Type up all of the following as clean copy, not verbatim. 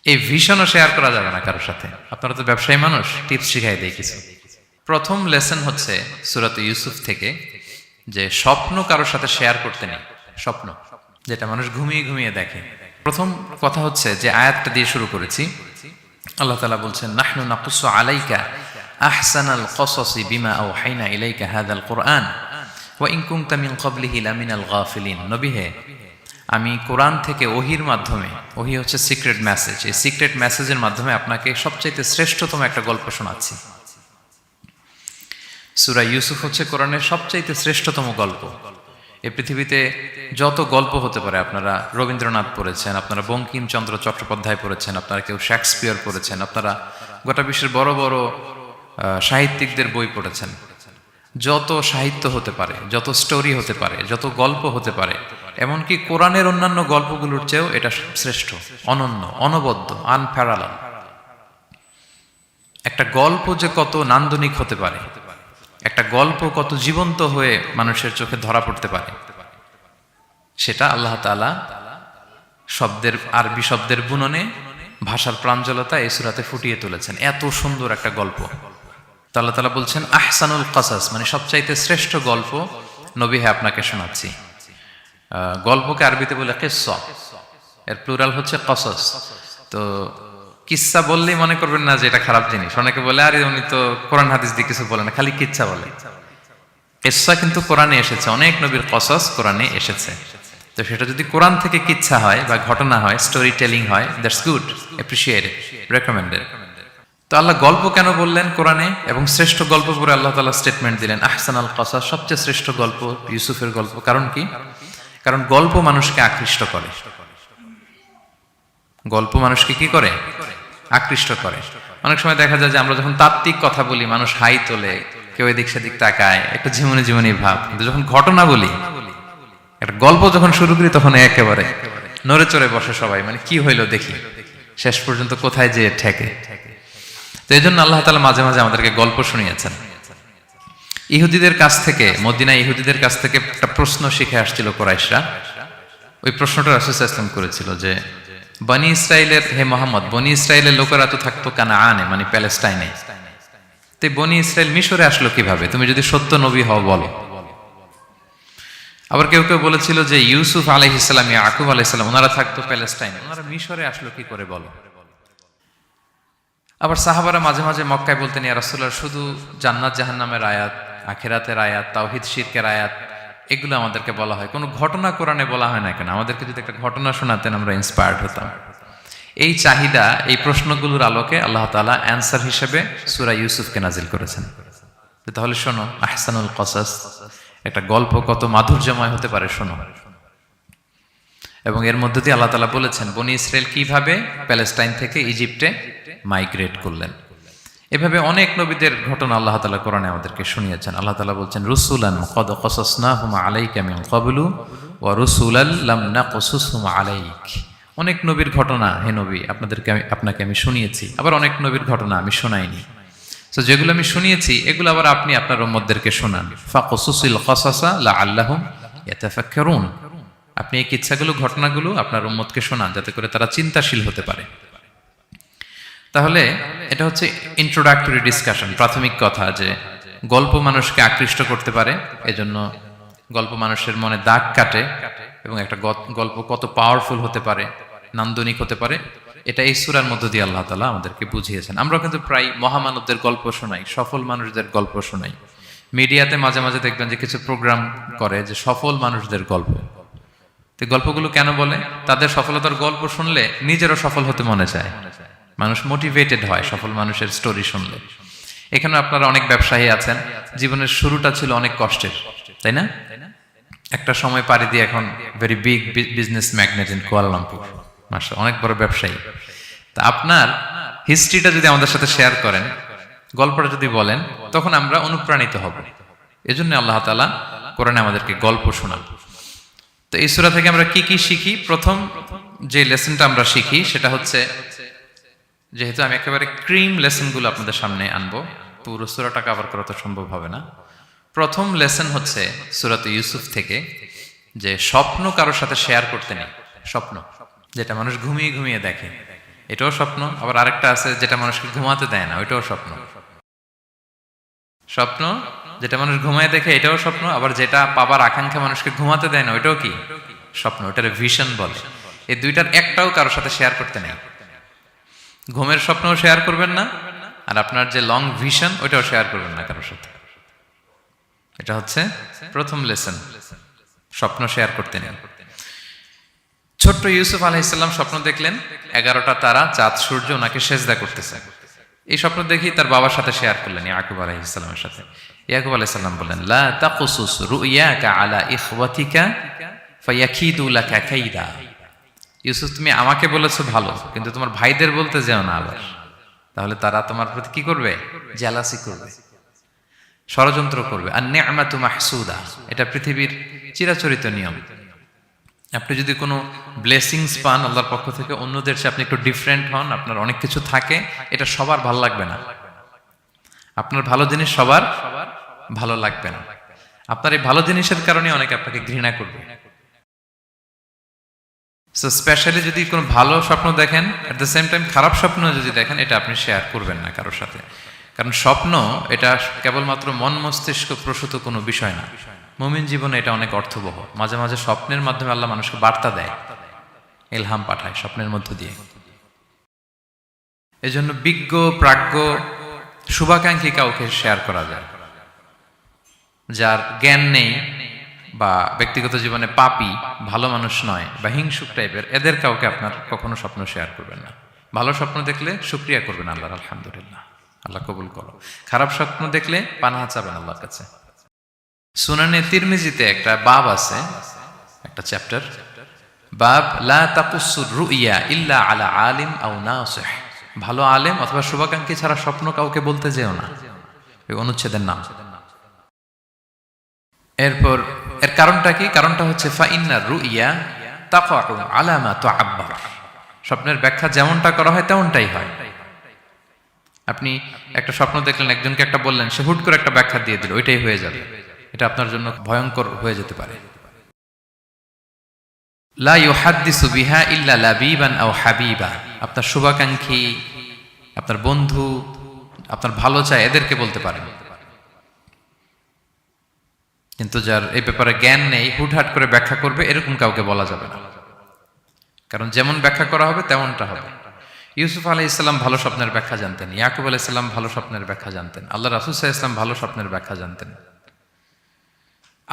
এই ভিশনও শেয়ার করা যাবে না কারোর সাথে। আপনারা তো ব্যবসায়ী মানুষ, টিপস শিখাই দেয় কিছু। প্রথম লেসন হচ্ছে সূরাত ইউসুফ থেকে যে স্বপ্ন কারোর সাথে শেয়ার করতে নেই। স্বপ্ন যেটা মানুষ ঘুমিয়ে ঘুমিয়ে দেখে। প্রথম কথা হচ্ছে যে আয়াতটা দিয়ে শুরু করেছি, আল্লাহ তাআলা বলছেন নাহনু নাকুসু আলাইকা আহসানাল কসসি বিমা আওহাইনা ইলাইকা হাযাল কুরআন ওয়া ইন কুনতা মিন ক্বাবলিহি লামিনাল গাফিলিন। নবী হে, আমি কোরআন থেকে ওহির মাধ্যমে, ওহি হচ্ছে সিক্রেট মেসেজ, এই সিক্রেট মেসেজের মাধ্যমে আপনাকে সবচাইতে শ্রেষ্ঠতম একটা গল্প শোনাচ্ছি। সূরা ইউসুফ হচ্ছে কোরআনের সবচাইতে শ্রেষ্ঠতম গল্প। এই পৃথিবীতে যত গল্প হতে পারে, আপনারা রবীন্দ্রনাথ পড়েছেন, আপনারা বঙ্কিমচন্দ্র চট্টোপাধ্যায় পড়েছেন, আপনারা কেউ শেক্সপিয়ার পড়েছেন, আপনারা গোটা বিশ্বের বড় বড় সাহিত্যিকদের বই পড়েছেন। যত সাহিত্য হতে পারে, যত স্টোরি হতে পারে, যত গল্প হতে পারে, এমনকি কোরআনের অন্যান্য গল্পগুলোর চেয়েও এটা শ্রেষ্ঠ, অনন্য, অনবদ্য, আনপ্যারালাল। একটা গল্প যে কত নান্দনিক হতে পারে, একটা গল্প কত জীবন্ত হয়ে মানুষের চোখে ধরা পড়তে পারে, সেটা আল্লাহ তাআলা শব্দের, আরবি শব্দের বুননে, ভাষার প্রাঞ্জলতা এই সূরাতে ফুটিয়ে তুলেছেন। এত সুন্দর একটা গল্প। আল্লাহ তাআলা বলছেন আহসানুল কসাস, মানে সবচাইতে শ্রেষ্ঠ গল্প নবী হে আপনাকে শোনাচ্ছি। গল্পকে আরবিতে বলে কিসসা, এর প্লুরাল হচ্ছে কসস। তো কিসসা বললেই মনে করবেন না যে এটা খারাপ জিনিস। অনেকে বলে আরে উনি তো কোরআন হাদিস দিয়ে কিছু বলে না, খালি কিচ্ছা বলে। কিসসা কিন্তু কোরআনে এসেছে, অনেক নবীর কসস কোরআনে এসেছে। তো সেটা যদি কোরআন থেকে কিচ্ছা হয় বা ঘটনা হয়, স্টোরি টেলিং হয়, দ্যাটস গুড, অ্যাপ্রিশিয়েটেড, রেকমেন্ডেড। তো আল্লাহ গল্প কেন বললেন কোরআনে, এবং শ্রেষ্ঠ গল্প পরে আল্লাহ তাআলা স্টেটমেন্ট দিলেন আহসানাল কসাস, সবচেয়ে শ্রেষ্ঠ গল্প ইউসুফের গল্প। কারণ কি? কারণ গল্প মানুষকে আকৃষ্ট করে। গল্প মানুষকে কি করে? আকৃষ্ট করে। অনেক সময় দেখা যায় যে আমরা যখন তাত্ত্বিক কথা বলি, মানুষ হাই তোলে, কেউ এদিক সেদিক তাকায়, একটা ঝিমুনি ঝিমুনি ভাব। কিন্তু যখন ঘটনা বলি, একটা গল্প যখন শুরু করি, তখন একেবারে নড়ে চড়ে বসে সবাই, মানে কি হইলো দেখি, শেষ পর্যন্ত কোথায় যেয়ে ঠেকে। তো এই জন্য আল্লাহ তাআলা মাঝে মাঝে আমাদেরকে গল্প শুনিয়েছেন। ইহুদিদের কাছ থেকে, মদিনা ইহুদিদের কাছ থেকে একটা প্রশ্ন শিখে আসছিল কুরাইশরা। ওই প্রশ্নটা রাসূল সাল্লাল্লাহু আলাইহি ওয়াসাল্লাম করেছিল যে বনি ইসরাইলের, হে মুহাম্মদ, বনি ইসরাইলের লোকেরা তো থাকতো কানাআনে, মানে প্যালেস্টাইনে, তো বনি ইসরাইল মিশরে আসলো কিভাবে? তুমি যদি সত্য নবী হও বলো। আবার কেউ কেউ বলেছিল যে ইউসুফ আলাইহিস সালাম, ইয়াকুব আলাইহিস সালাম, ওনারা থাকতো প্যালেস্টাইনে, ওনারা মিশরে আসলো কি করে বলো। আবার সাহাবারা মাঝে মাঝে মক্কায় বলতেন, ইয়া রাসূলুল্লাহ, শুধু জান্নাত জাহান্নামের আয়াত, আখিরাতের আয়াত, তাওহীদ শিরকের আয়াত, এগুলো আমাদেরকে বলা হয়, কোনো ঘটনা কোরআনে বলা হয় না কেন? আমাদেরকে যদি একটা ঘটনা শোনাতেন আমরা ইন্সপায়ার্ড হতাম। এই চাহিদা, এই প্রশ্নগুলোর আলোকে আল্লাহ তাআলা অ্যানসার হিসেবে সূরা ইউসুফকে নাজিল করেছেন। তাহলে শোনো, আহসানুল কসাস, একটা গল্প কত মাধুর্যময় হতে পারে শোনো। এবং এর মধ্যে দিয়ে আল্লাহ তাআলা বলেছেন বনি ইসরাইল কিভাবে প্যালেস্টাইন থেকে ইজিপ্টে মাইগ্রেট করলেন। এভাবে অনেক নবীদের ঘটনা আল্লাহ তাআলা কোরআনে আমাদেরকে শুনিয়েছেন। আল্লাহ তাআলা বলছেন রুসুলান কদ কসাসনাহুম আলাইকা মিন ক্বাবলু ওয়া রুসুলাল লাম নাকসুসহুম আলাইক। অনেক নবীর ঘটনা হে নবী আপনাকে আমি শুনিয়েছি, আবার অনেক নবীর ঘটনা আমি শোনাইনি। তো যেগুলো আমি শুনিয়েছি এগুলো আবার আপনি আপনার উম্মতদেরকে শোনান। ফাকসুসিল কসাসা লাআল্লাহুম ইয়াতাফাক্কারুন। আপনি এই কিচ্ছাগুলো, ঘটনাগুলো আপনার উম্মতকে শোনান, যাতে করে তারা চিন্তাশীল হতে পারে। তাহলে এটা হচ্ছে ইন্ট্রোডাক্টরি ডিসকাশন, প্রাথমিক কথা, যে গল্প মানুষকে আকৃষ্ট করতে পারে, এজন্য গল্প মানুষের মনে দাগ কাটে, এবং একটা গল্প কত পাওয়ারফুল হতে পারে, নান্দনিক হতে পারে, এটা এই সূরার মধ্য দিয়ে আল্লাহ তাআলা আমাদেরকে বুঝিয়েছেন। আমরা কিন্তু প্রায় মহামানবদের গল্প শোনাই, সফল মানুষদের গল্প শোনাই। মিডিয়াতে মাঝে মাঝে দেখবেন যে কিছু প্রোগ্রাম করে যে সফল মানুষদের গল্প। তো গল্পগুলো কেন বলে? তাদের সফলতার গল্প শুনলে নিজেরও সফল হতে মনে চায়, মানুষ মোটিভেটেড হয় সফল মানুষের স্টোরি শুনলে। এখানে আপনারা অনেক ব্যবসায়ী আছেন, জীবনের শুরুটা ছিল অনেক কষ্টের, তাই না? একটা সময় পাড়ি দিয়ে এখন very big business magnate in Kuala Lumpur, মাশাআল্লাহ, অনেক বড় ব্যবসায়ী। তা আপনার হিস্ট্রিটা যদি আমাদের সাথে শেয়ার করেন, গল্পটা যদি বলেন, তখন আমরা অনুপ্রাণিত হব। এজন্য আল্লাহ তাআলা কোরআনে আমাদেরকে গল্প শোনান। তো এই সূরা থেকে আমরা কি কি শিখি? প্রথম যে লেসনটা আমরা শিখি সেটা হচ্ছে, যেহেতু আমি একেবারে ক্রিম লেসনগুলো আপনাদের সামনে আনবো, পুরো সূরাটা কভার করা তো সম্ভব হবে না। প্রথম লেসন হচ্ছে সূরাত ইউসুফ থেকে যে স্বপ্ন কারোর সাথে শেয়ার করতে নেই। স্বপ্ন যেটা মানুষ ঘুমিয়ে ঘুমিয়ে দেখে, এটাও স্বপ্ন। আবার আরেকটা আছে যেটা মানুষকে ঘুমাতে দেয় না, ওইটাও স্বপ্ন। স্বপ্ন যেটা মানুষ ঘুমায় দেখে, এটাও স্বপ্ন। আবার যেটা পাবার আকাঙ্ক্ষা মানুষকে ঘুমাতে দেয় না, ওইটাও কি স্বপ্ন। ওটার ভিশন বলে। এই দুইটার একটাও কারোর সাথে শেয়ার করতে নেই। ঘুমের স্বপ্নও শেয়ার করবেন না, আর আপনার যে লং ভিশন ওইটাও শেয়ার করবেন না কারোর সাথে। এটা হচ্ছে প্রথম লেসন, স্বপ্ন শেয়ার করতে নেই। ছোট্ট ইউসুফ আলাইহিসসালাম স্বপ্ন দেখলেন 11টা তারা, চাঁদ, সূর্য ওনাকে সেজদা করতেছে। এই স্বপ্ন দেখি তার বাবার সাথে শেয়ার করলেন, ইয়াকুব আলাইহিসসালামের সাথে। ইয়াকুব আলাইহিসসালাম বললেন, লা তাকুসুস রুইয়াকা আলা ইখওয়াতিকা ফায়াকিদু লাকা কাইদা। ইউসুফ, তুমি আমাকে বলেছো ভালো, কিন্তু তোমার ভাইদের বলতে যেও না আবার, তাহলে তারা তোমার প্রতি কি করবে? জেলাসি করবে, ষড়যন্ত্র করবে। আর নি'মাতু মাহসুদা, এটা পৃথিবীর চিরাচরিত নিয়ম। আপনি যদি কোনো ব্লেসিংস পান আল্লাহর পক্ষ থেকে, অন্যদের চেয়ে আপনি একটু ডিফারেন্ট হন, আপনার অনেক কিছু থাকে, এটা সবার ভালো লাগবে না। আপনার ভালো জিনিস সবার ভালো লাগবে না। আপনার এই ভালো জিনিসের কারণে অনেকে আপনাকে ঘৃণা করবে। সো স্পেশালি যদি কোনো ভালো স্বপ্ন দেখেন, এট দ্য সেম টাইম খারাপ স্বপ্ন যদি দেখেন, এটা আপনি শেয়ার করবেন না কারোর সাথে। কারণ স্বপ্ন এটা কেবলমাত্র মন মস্তিষ্ক প্রসূত কোনো বিষয় না। মুমিন জীবনে এটা অনেক অর্থবহ। মাঝে মাঝে স্বপ্নের মাধ্যমে আল্লাহ মানুষকে বার্তা দেয়, ইলহাম পাঠায় স্বপ্নের মধ্য দিয়ে। এজন্য বিজ্ঞ, প্রাজ্ঞ, শুভাকাঙ্ক্ষী কাউকে শেয়ার করা যায়। যার জ্ঞান নেই বা ব্যক্তিগত জীবনে পাপী, ভালো মানুষ নয় বা হিংসুক টাইপের, এদের কাউকে আপনার কখনো স্বপ্ন শেয়ার করবেন না। ভালো স্বপ্ন দেখলে শুকরিয়া করবেন আল্লাহর, আলহামদুলিল্লাহ, আল্লাহ কবুল করো। খারাপ স্বপ্ন দেখলে পানাহা চাবেন আল্লাহর কাছে। সুনানে তিরমিজিতে একটা বাব আছে, একটা চ্যাপ্টার, বাব লা তাকুসুর রুইয়া ইল্লা আলা আলিম আও নাসিহ। ভালো আলেম অথবা শুভাকাঙ্ক্ষী ছাড়া স্বপ্ন কাউকে বলতে যেও না, এই অনুচ্ছেদের নাম। এরপর এর কারণটা কি? কারণটা হচ্ছে ফাইন্না রুইয়া তাকাউ আলা মা তুআব্বার। স্বপ্নের ব্যাখ্যা যেমনটা করা হয় তেমনটাই হয়। আপনি একটা স্বপ্ন দেখলেন, একজনকে একটা বললেন, সে হুট করে একটা ব্যাখ্যা দিয়ে দিল, ওইটাই হয়ে যাবে। এটা আপনার জন্য ভয়ঙ্কর হয়ে যেতে পারে। লা ইউহাদ্দিসু বিহা ইল্লা লাবিবান আও হাবিবা। আপনার শুভাকাঙ্ক্ষী, আপনার বন্ধু, আপনার ভালো চায়, এদেরকে বলতে পারেন। কিন্তু যার এই ব্যাপারে জ্ঞান নেই, হুটহাট করে ব্যাখ্যা করবে, এরকম কাউকে বলা যাবে না। কারণ যেমন ব্যাখ্যা করা হবে তেমনটা হবে। ইউসুফ আলাইহিসসালাম ভালো স্বপ্নের ব্যাখ্যা জানতেন, ইয়াকুব আলাইহিসসালাম ভালো স্বপ্নের ব্যাখ্যা জানতেন, আল্লাহ রাসূল সাল্লাল্লাহু আলাইহি ওয়াসাল্লাম ভালো স্বপ্নের ব্যাখ্যা জানতেন।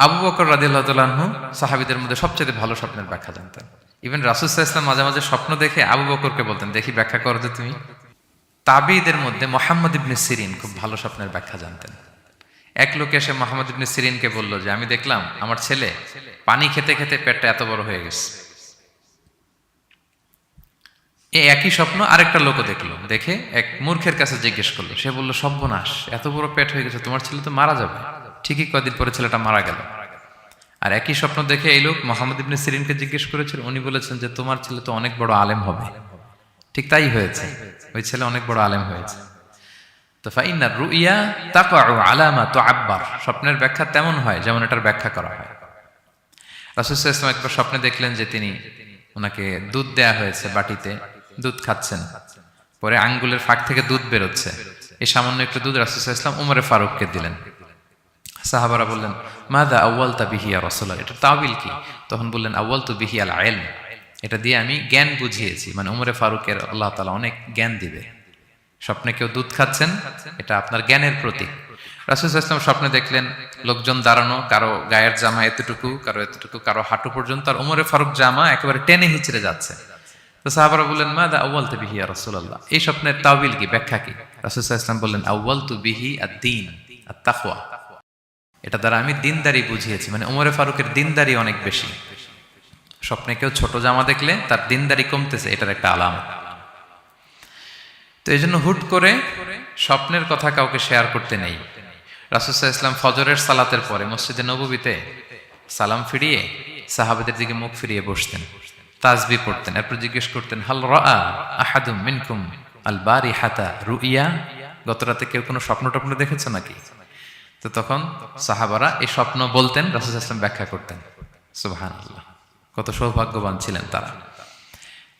আবু বকর রাদিয়াল্লাহু তাআলা আনহু সাহাবীদের মধ্যে সবচেয়ে ভালো স্বপ্নের ব্যাখ্যা জানতেন। ইভেন রাসূল সাল্লাল্লাহু আলাইহি ওয়াসাল্লাম মাঝে মাঝে স্বপ্ন দেখে আবু বকরকে বলতেন, দেখি ব্যাখ্যা করো তো তুমি। তাবিঈদের মধ্যে মুহাম্মদ ইবনে সিরিন খুব ভালো স্বপ্নের ব্যাখ্যা জানতেন। এক লোক এসে মুহাম্মদ ইবনে সিরিনকে বলল যে, আমি দেখলাম আমার ছেলে পানি খেতে খেতে পেটটা এত বড় হয়ে গেছে। এই একই স্বপ্ন আরেকটা লোকও দেখলো, দেখে এক মূর্খের কাছে জিজ্ঞেস করলো। সে বলল, সর্বনাশ, এত বড় পেট হয়ে গেছে, তোমার ছেলে তো মারা যাবে। ঠিকই কদিন পরে ছেলেটা মারা গেল। আর একই স্বপ্ন দেখে এই লোক মুহাম্মদ ইবনে সিরিনকে জিজ্ঞেস করেছিল, উনি বলেছেন যে তোমার ছেলে তো অনেক বড় আলেম হবে। ঠিক তাই হয়েছে, ওই ছেলে অনেক বড় আলেম হয়েছে। তো ফাইন্নার রুইয়া তাকাউ আলা মা তুআব্বার। স্বপ্নের ব্যাখ্যা তেমন হয় যেমন এটার ব্যাখ্যা করা হয়। রাসূল সাল্লাল্লাহু আলাইহি ওয়াসাল্লাম একবার স্বপ্নে দেখলেন যে তিনি, ওনাকে দুধ দেয়া হয়েছে, বাটিতে দুধ খাচ্ছেন, পরে আঙ্গুলের ফাঁক থেকে দুধ বেরোচ্ছে। এই সামান্য একটু দুধ রাসূল সাল্লাল্লাহু আলাইহি ওয়াসাল্লাম উমরে ফারুককে দিলেন। সাহাবারা বললেন, মাযা আউয়ালতা বিহি ইয়া রাসূলুল্লাহ, এটা তাওয়িল কি? তখন বললেন, আউয়ালতু বিহি আল ইলম, এটা দিয়ে আমি জ্ঞান বুঝিয়েছি। মানে উমরে ফারুকের আল্লাহ তাআলা অনেক জ্ঞান দিবে। স্বপ্নে কেউ দুধ খাচ্ছেন, এটা আপনার জ্ঞানের প্রতীক। রাসূল সাল্লাল্লাহু আলাইহি ওয়াসাল্লাম স্বপ্নে দেখলেন লোকজন দাঁড়ানো, কারো গায়ের জামা এতটুকু, কারো এতটুকু, কারো হাঁটু পর্যন্ত, আর উমরে ফারুক জামা একেবারে টেনে হিচড়ে যাচ্ছে। তো সাহাবারা বললেন, মাযা আউয়ালতু বিহি ইয়া রাসূলুল্লাহ, এই স্বপ্নের তাওয়িল কি, ব্যাখ্যা কি? রাসূল সাল্লাল্লাহু আলাইহি ওয়াসাল্লাম বললেন, আউয়ালতু বিহি আদ-দীন আত-তাকওয়া, এটা দ্বারা আমি দিনদারি বুঝিয়েছি। মানে উমরে ফারুকের দিনদারি অনেক বেশি। স্বপ্নে কেউ ছোট জামা দেখলে তার দিনদারি কমতেছে, এটার একটা আলামত। তো এই জন্য হুট করে স্বপ্নের কথা কাউকে শেয়ার করতে নেই। রাসূল সাল্লাল্লাহু আলাইহি ওয়াসাল্লাম ফজরের সালাতের পরে মসজিদে নববীতে সালাম ফিরিয়ে সাহাবাদের দিকে মুখ ফিরিয়ে বসতেন, তাসবিহ পড়তেন, এরপর জিজ্ঞেস করতেন, হাল রাআ আহাদুম মিনকুম আল বারিহাতা রুইয়া, গত রাতে কেউ কোনো স্বপ্ন টপ্ন দেখেছে নাকি? তো তখন সাহাবারা এই স্বপ্ন বলতেন, রাসূল সাল্লাল্লাহু আলাইহি ওয়াসাল্লাম ব্যাখ্যা করতেন। সুবহানাল্লাহ, কত সৌভাগ্যবান ছিলেন তারা।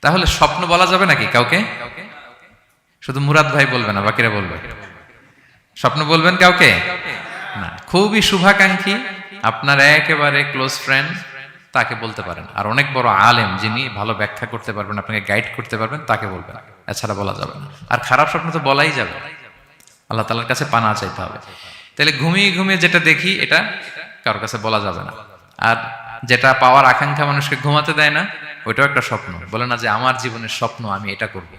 তাহলে স্বপ্ন বলা যাবে নাকি কাউকে? শুধু মুরাদ ভাই বলবে না, বাকিরা বলবে। স্বপ্ন বলবেন কাউকে না। খুবই শুভাকাঙ্ক্ষী, আপনার একেবারে ক্লোজ ফ্রেন্ড, তাকে বলতে পারেন। আর অনেক বড় আলেম, যিনি ভালো ব্যাখ্যা করতে পারবেন, আপনাকে গাইড করতে পারবেন, তাকে বলবেন। এছাড়া বলা যাবে না। আর খারাপ স্বপ্ন তো বলাই যাবে না, আল্লাহ তাআলার কাছে পানা চাইতে হবে। তাহলে ঘুমিয়ে ঘুমিয়ে যেটা দেখি এটা কারোর কাছে বলা যাবে না। আর যেটা পাওয়ার আকাঙ্ক্ষা মানুষকে ঘুমাতে দেয় না, ওইটাও একটা স্বপ্ন। বলে না যে আমার জীবনের স্বপ্ন আমি এটা করব,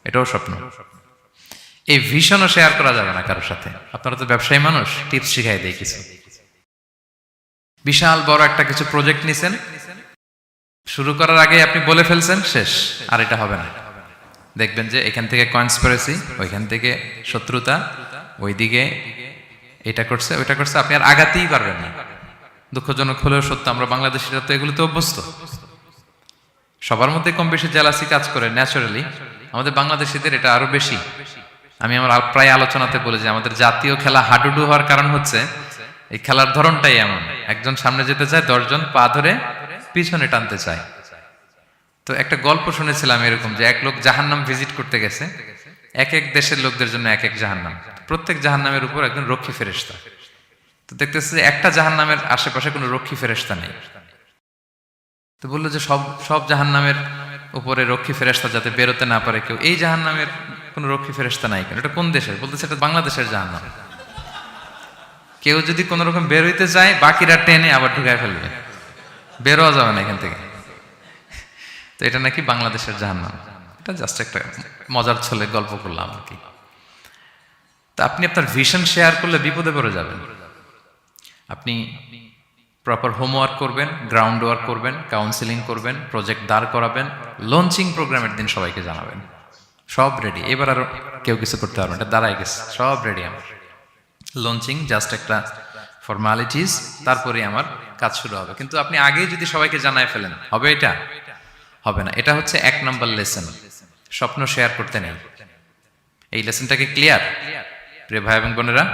এটাও স্বপ্ন। এই ভিশনও শেয়ার করা যাবে না কারোর সাথে। আপনারা তো ব্যবসায়ী মানুষ, টিপস শিখাই দেয় কিছু। বিশাল বড় একটা কিছু প্রজেক্ট নিছেন, শুরু করার আগে আপনি বলে ফেলছেন শেষ, আর এটা হবে না। দেখবেন যে এখান থেকে কনস্পিরেসি, ওইখান থেকে শত্রুতা, ওইদিকে এটা করছে ওইটা করছে, আপনি আর আগাতেই পারবেন না। দুঃখজনক হলেও সত্য, আমরা বাংলাদেশিরা তো এগুলোতে অভ্যস্ত। সবার মধ্যে কম বেশি জেলাসি কাজ করে ন্যাচারালি, আমাদের বাংলাদেশিদের এটা আরো বেশি। আমি আমার প্রায় আলোচনাতে বলি যে আমাদের জাতীয় খেলা হাডুডু হওয়ার কারণ হচ্ছে এই খেলার ধরনটাই এমন। একজন সামনে যেতে চায়, 10 জন পা ধরে পিছনে টানতে চায়। তো একটা গল্প শুনেছিলাম এরকম, যে এক লোক জাহান্নাম ভিজিট করতে গেছে। এক এক দেশের লোকদের জন্য এক এক জাহান্নাম, প্রত্যেক জাহান্নামের উপর একজন রক্ষী ফেরেশতা। তো দেখতেছে যে একটা জাহান্নামের আশেপাশে কোনো রক্ষী ফেরেশতা নেই। তো বললো যে সব জাহান্নামের উপরে রক্ষী ফেরেশতা যাতে বেরোতে না পারে কেউ, এই জাহান্নামের কোনো রক্ষী ফেরেশতা নাই কেন? এটা কোন দেশের? বলতেছে এটা বাংলাদেশের জাহান্নাম। কেউ যদি কোনো রকম বের হইতে চায়, বাকিরা টেনে আবার ঢুকায় ফেলবে, বেরোয়া যাবে না এখান থেকে। তো এটা নাকি বাংলাদেশের জাহান্নাম। এটা জাস্ট একটা মজার ছলে গল্প করলাম আর কি। তা আপনি আপনার ভিশন শেয়ার করলে বিপদে পড়ে যাবেন। আপনি প্রপার হোমওয়ার্ক করবেন, গ্রাউন্ড ওয়ার্ক করবেন, কাউন্সিলিং করবেন, প্রজেক্ট দাঁড় করাবেন, লঞ্চিং প্রোগ্রামের দিন সবাইকে জানাবেন। সব রেডি, এবার আর কেউ কিছু করতে পারবেন, এটা দাঁড়ায় গেছে, সব রেডি আমার। লঞ্চিং জাস্ট একটা ফর্মালিটিস, তারপরে আমার কাজ শুরু হবে। কিন্তু আপনি আগেই যদি সবাইকে জানায় ফেলেন, হবে এটা? হবে না। এটা হচ্ছে 1 নম্বর লেসন, স্বপ্ন শেয়ার করতে নেই। এই লেসনটাকে ক্লিয়ার প্রিয় ভাই এবং বোনেরা?